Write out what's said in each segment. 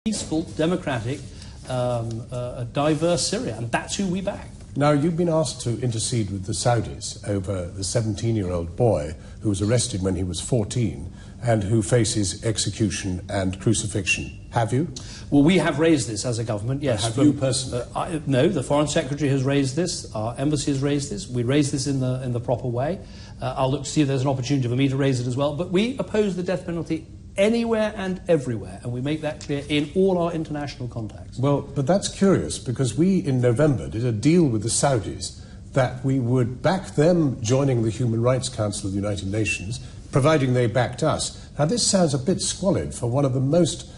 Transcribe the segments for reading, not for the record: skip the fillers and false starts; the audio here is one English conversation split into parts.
peaceful, democratic, diverse Syria, and that's who we back. Now, you've been asked to intercede with the Saudis over the 17-year-old boy who was arrested when he was 14 and who faces execution and crucifixion. Have you? Well, we have raised this as a government, yes. Have you personally? No, the Foreign Secretary has raised this, our embassy has raised this, we raised this in the proper way. I'll look to see if there's an opportunity for me to raise it as well, but we oppose the death penalty anywhere and everywhere, and we make that clear in all our international contacts. Well, but that's curious, because we, in November, did a deal with the Saudis that we would back them joining the Human Rights Council of the United Nations, providing they backed us. Now, this sounds a bit squalid for one of the most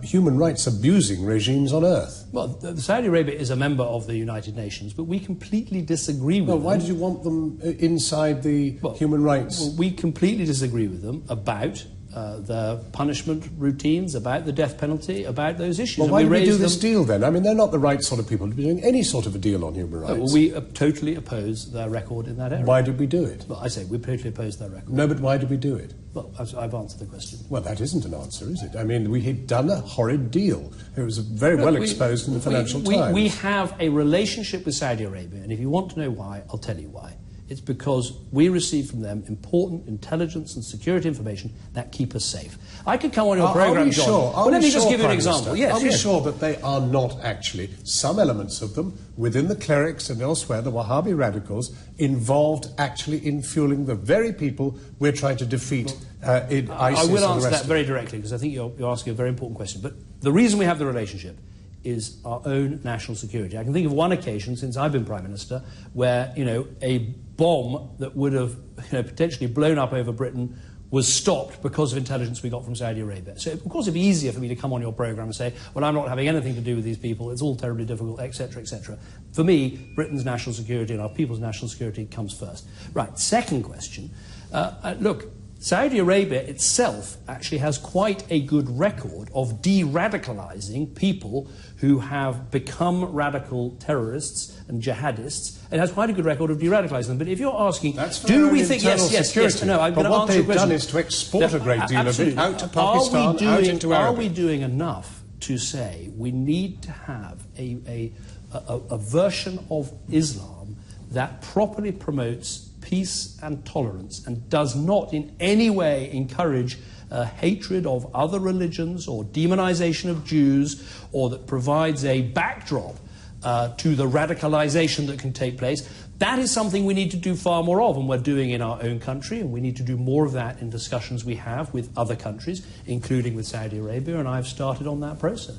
human rights abusing regimes on earth. Well, Saudi Arabia is a member of the United Nations, but we completely disagree with them. Well, why did you want them inside the human rights? Well, we completely disagree with them about the punishment routines, about the death penalty, about those issues. Well, why did we do this deal then? I mean, they're not the right sort of people to be doing any sort of a deal on human rights. Well, we totally oppose their record in that area. Why did we do it? Well, I say we totally oppose their record. No, but why did we do it? Well, I've answered the question. Well, that isn't an answer, is it? I mean, we had done a horrid deal. It was very well exposed in the Financial Times. We have a relationship with Saudi Arabia, and if you want to know why, I'll tell you why. It's because we receive from them important intelligence and security information that keep us safe. I could come on your programme, John. Sure? Let me just give you an example. Yes, are we sure that they are not actually, some elements of them, within the clerics and elsewhere, the Wahhabi radicals, involved actually in fueling the very people we're trying to defeat in ISIS? I will answer that very directly, because I think you're asking a very important question. But the reason we have the relationship is our own national security. I can think of one occasion since I've been Prime Minister where, a bomb that would have potentially blown up over Britain was stopped because of intelligence we got from Saudi Arabia. So, of course, it'd be easier for me to come on your programme and say, well, I'm not having anything to do with these people, it's all terribly difficult, etc., etc. For me, Britain's national security and our people's national security comes first. Right, second question. Look, Saudi Arabia itself actually has quite a good record of de-radicalising people who have become radical terrorists and jihadists. It has quite a good record of de-radicalising them. But if you're asking, do we think, yes, no, I'm going to answer your question. What they've done is to export a great deal of it out to Pakistan, out into Arabic. Are we doing enough to say we need to have a version of Islam that properly promotes peace and tolerance and does not in any way encourage hatred of other religions or demonization of Jews, or that provides a backdrop to the radicalization that can take place? That is something we need to do far more of, and we're doing in our own country, and we need to do more of that in discussions we have with other countries, including with Saudi Arabia, and I've started on that process.